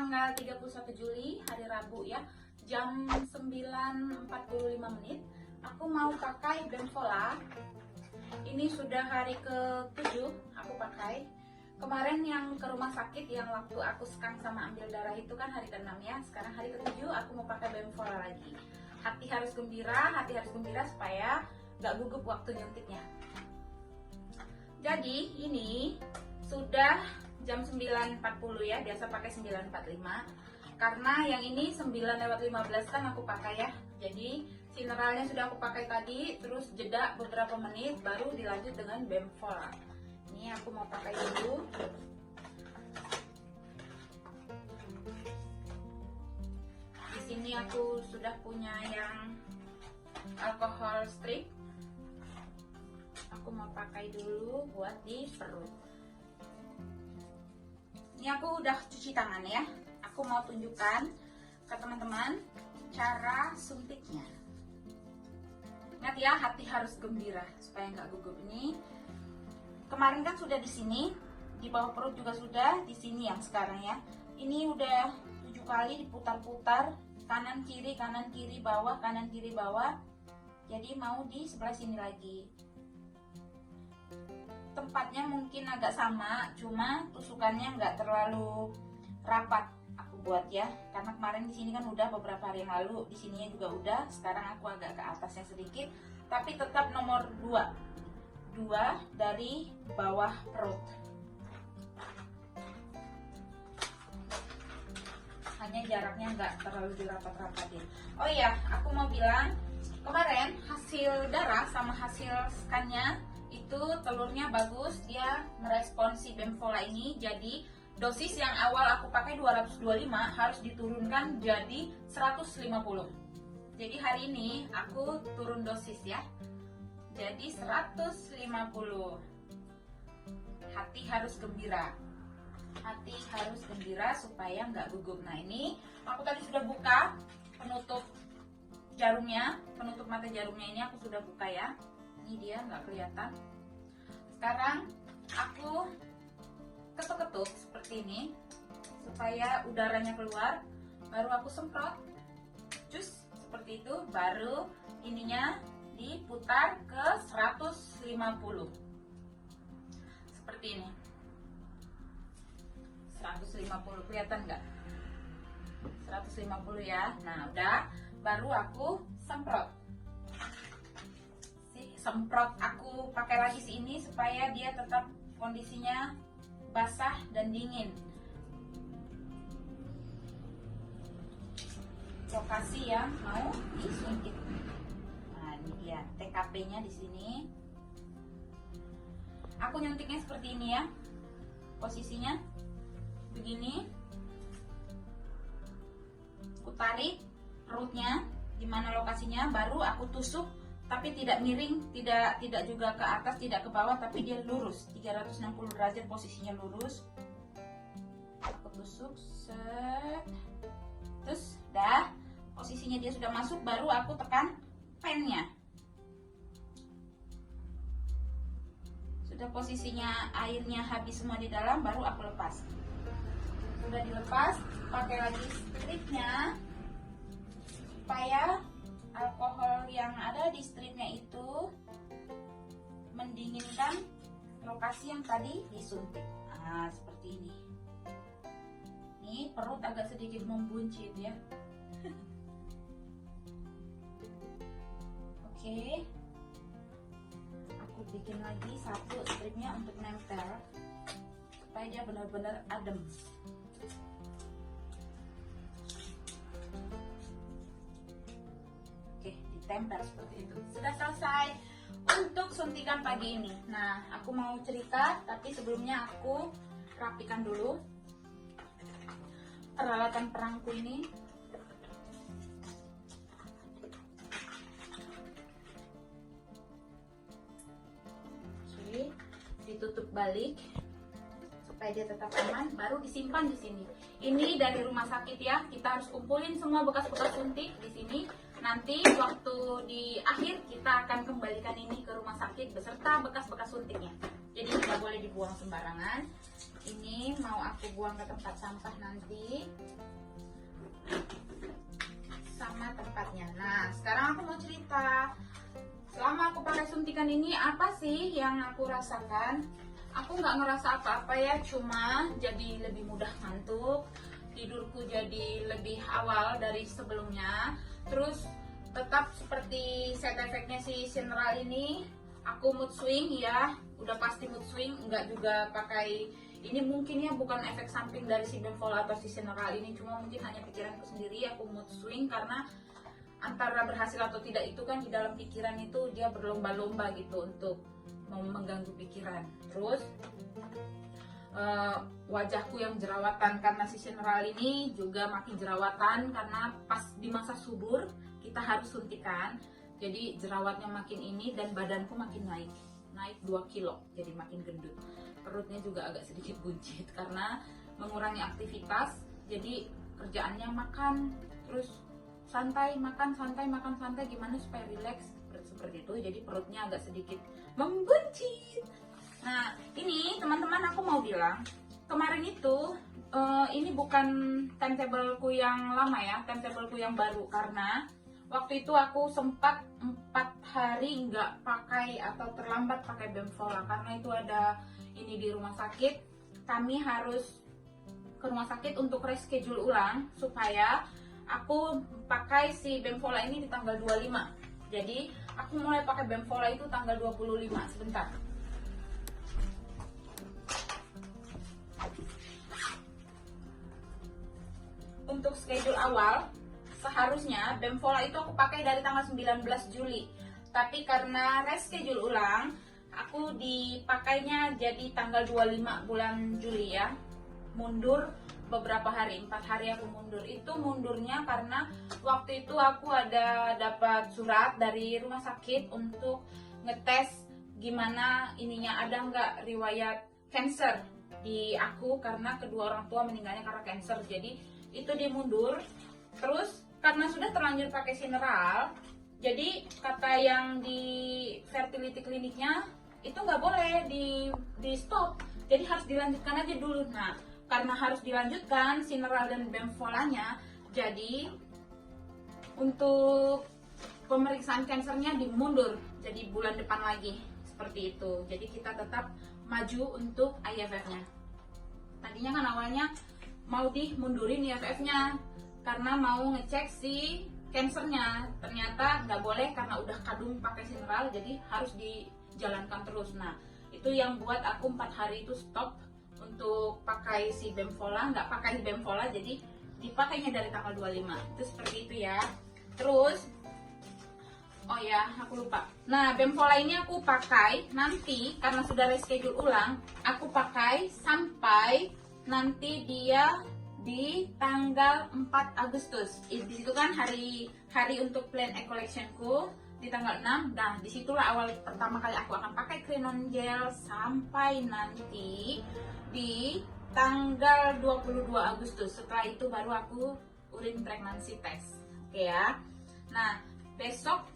tanggal 31 Juli, hari Rabu ya, jam 9.45 menit. Aku mau pakai Benfola. Ini sudah hari ke-7 aku pakai. Kemarin yang ke rumah sakit yang waktu aku scan sama ambil darah itu kan hari ke-6 ya. Sekarang hari ke-7 aku mau pakai Benfola lagi. Hati harus gembira supaya gak gugup waktu nyuntiknya. Jadi ini sudah jam 9.40 ya, biasa pakai 9.45. Karena yang ini 9:15 kan aku pakai ya. Jadi sineralnya sudah aku pakai tadi, terus jeda beberapa menit baru dilanjut dengan Benfola. Ini aku mau pakai dulu. Di sini aku sudah punya yang alkohol strip. Aku mau pakai dulu buat di perut. Ini aku udah cuci tangan ya. Aku mau tunjukkan ke teman-teman cara suntiknya. Ingat ya, hati harus gembira supaya nggak gugup. Ini kemarin kan sudah di sini, di bawah perut juga sudah, di sini yang sekarang ya. Ini udah 7 kali diputar-putar, kanan kiri bawah, kanan kiri bawah. Jadi mau di sebelah sini lagi. Tempatnya mungkin agak sama, cuma tusukannya nggak terlalu rapat aku buat ya, karena kemarin di sini kan udah beberapa hari yang lalu, di sininya juga udah. Sekarang aku agak ke atasnya sedikit, tapi tetap nomor 2 dari bawah perut. Hanya jaraknya nggak terlalu dirapat-rapatin. Oh iya, aku mau bilang kemarin hasil darah sama hasil scan-nya itu telurnya bagus, dia merespon si Benfola ini. Jadi dosis yang awal aku pakai 225 harus diturunkan jadi 150. Jadi hari ini aku turun dosis ya, jadi 150. Hati harus gembira, hati harus gembira supaya nggak gugup. Nah ini aku tadi sudah buka penutup jarumnya, penutup mata jarumnya ini aku sudah buka ya. Ini dia, nggak kelihatan. Sekarang aku ketuk-ketuk seperti ini supaya udaranya keluar, baru aku semprot jus seperti itu, baru ininya diputar ke 150 seperti ini. 150, kelihatan nggak? 150 ya. Nah udah, baru aku semprot. Semprot aku pakai lagi ini supaya dia tetap kondisinya basah dan dingin. Lokasi yang mau disuntik. Nah ini dia TKP-nya di sini. Aku nyuntiknya seperti ini ya. Posisinya begini. Aku tarik perutnya, di mana lokasinya, baru aku tusuk. Tapi tidak miring, tidak juga ke atas, tidak ke bawah, tapi dia lurus 360 derajat, posisinya lurus. Aku tusuk, set. Terus dah posisinya dia sudah masuk, baru aku tekan pennya. Sudah posisinya airnya habis semua di dalam, baru aku lepas. Sudah dilepas, pakai lagi stripnya supaya alkohol yang ada di stripnya itu mendinginkan lokasi yang tadi disuntik. Nah seperti ini. Ini perut agak sedikit membuncit ya. Oke, aku bikin lagi satu stripnya untuk nempel supaya dia benar-benar adem. Tempel seperti itu. Sudah selesai untuk suntikan pagi ini. Nah, aku mau cerita, tapi sebelumnya aku rapikan dulu peralatan perangku ini. Oke, ditutup balik supaya dia tetap aman, baru disimpan di sini. Ini dari rumah sakit ya, kita harus kumpulin semua bekas-bekas suntik di sini. Nanti waktu di akhir kita akan kembalikan ini ke rumah sakit beserta bekas-bekas suntiknya. Jadi tidak boleh dibuang sembarangan. ini mau aku buang ke tempat sampah nanti sama tempatnya. Nah, sekarang aku mau cerita. Selama aku pakai suntikan ini, apa sih yang aku rasakan? Aku nggak ngerasa apa-apa ya, cuma jadi lebih mudah ngantuk, tidurku jadi lebih awal dari sebelumnya. Terus tetap seperti side effectnya si Cineral ini, aku mood swing ya, udah pasti mood swing. Nggak juga pakai ini, mungkin ya bukan efek samping dari si Benfola atau si Cineral ini, cuma mungkin hanya pikiranku sendiri. Aku mood swing karena antara berhasil atau tidak itu kan di dalam pikiran itu dia berlomba-lomba gitu untuk mengganggu pikiran. Terus wajahku yang jerawatan karena si Cineral ini juga makin jerawatan karena pas di masa subur kita harus suntikan, jadi jerawatnya makin ini dan badanku makin naik 2 kilo, jadi makin gendut. Perutnya juga agak sedikit buncit karena mengurangi aktivitas, jadi kerjaannya makan terus santai, makan santai, gimana supaya rileks seperti itu, jadi perutnya agak sedikit membuncit. Nah, ini teman-teman aku mau bilang, kemarin itu ini bukan timetableku yang lama ya, timetableku yang baru, karena waktu itu aku sempat 4 hari nggak pakai atau terlambat pakai Benfola karena itu ada ini di rumah sakit. Kami harus ke rumah sakit untuk reschedule ulang supaya aku pakai si Benfola ini di tanggal 25. Jadi aku mulai pakai Benfola itu tanggal 25. Sebentar. Untuk schedule awal, seharusnya Benfola itu aku pakai dari tanggal 19 Juli. Tapi karena reschedule ulang, aku dipakainya jadi tanggal 25 bulan Juli ya. Mundur beberapa hari, 4 hari aku mundur. Itu mundurnya karena waktu itu aku ada dapat surat dari rumah sakit untuk ngetes gimana ininya, ada nggak riwayat cancer di aku karena kedua orang tua meninggalnya karena cancer. Jadi itu dia mundur. Terus karena sudah terlanjur pakai Cineral, jadi kata yang di fertility kliniknya itu nggak boleh di stop, jadi harus dilanjutkan aja dulu. Nah, karena harus dilanjutkan Cineral dan Benfolanya, jadi untuk pemeriksaan kansernya dimundur jadi bulan depan lagi, seperti itu. Jadi kita tetap maju untuk IVF-nya. Tadinya kan awalnya mau dimundurin IVF-nya karena mau ngecek si kansernya, ternyata nggak boleh karena udah kadung pakai Cineral, jadi harus dijalankan terus. Nah, itu yang buat aku 4 hari itu stop untuk pakai si Benfola, nggak pakai Benfola, jadi dipakainya dari tanggal 25. Itu seperti itu ya. Terus oh ya, aku lupa. Nah, Benfola ini aku pakai nanti karena sudah reschedule ulang, aku pakai sampai nanti dia di tanggal 4 Agustus. Di situ kan hari untuk plan egg collectionku di tanggal 6. Nah, disitulah awal pertama kali aku akan pakai Crinon Gel sampai nanti di tanggal 22 Agustus. Setelah itu baru aku urine pregnancy test. Oke ya. Nah, besok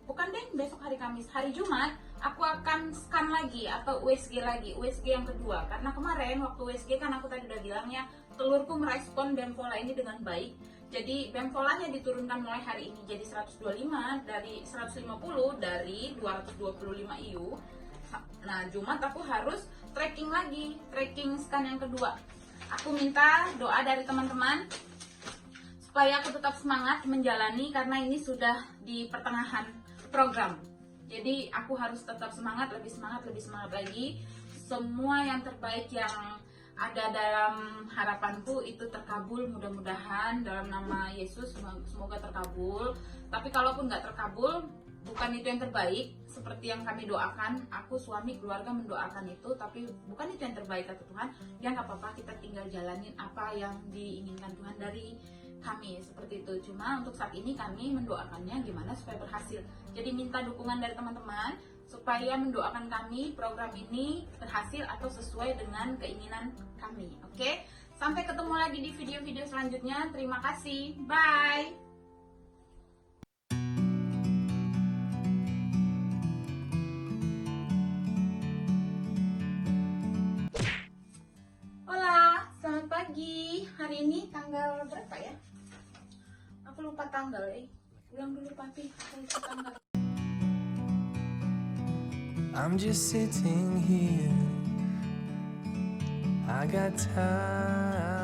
bukan deh, besok hari Kamis, hari Jumat aku akan scan lagi atau USG lagi, USG yang kedua. Karena kemarin waktu USG kan aku tadi udah bilangnya telurku merespon Benfola ini dengan baik. Jadi Benfolanya diturunkan mulai hari ini jadi 125 dari 150 dari 225 IU. Nah, Jumat aku harus tracking lagi, tracking scan yang kedua. Aku minta doa dari teman-teman supaya aku tetap semangat menjalani karena ini sudah di pertengahan program. Jadi aku harus tetap semangat, lebih semangat lagi. Semua yang terbaik yang ada dalam harapanku itu terkabul, mudah-mudahan dalam nama Yesus, semoga terkabul. Tapi kalaupun nggak terkabul, bukan itu yang terbaik seperti yang kami doakan. Aku, suami, keluarga mendoakan itu, tapi bukan itu yang terbaik kata Tuhan. Ya nggak apa-apa, kita tinggal jalanin apa yang diinginkan Tuhan dari kami, seperti itu. Cuma untuk saat ini kami mendoakannya gimana supaya berhasil. Jadi minta dukungan dari teman-teman supaya mendoakan kami program ini berhasil atau sesuai dengan keinginan kami. Oke, sampai ketemu lagi di video-video selanjutnya. Terima kasih, bye. pagi. Hari ini tanggal berapa ya? Aku lupa tanggal. Ulang dulu papi. Aku lupa tanggal. I'm just sitting here. I got time.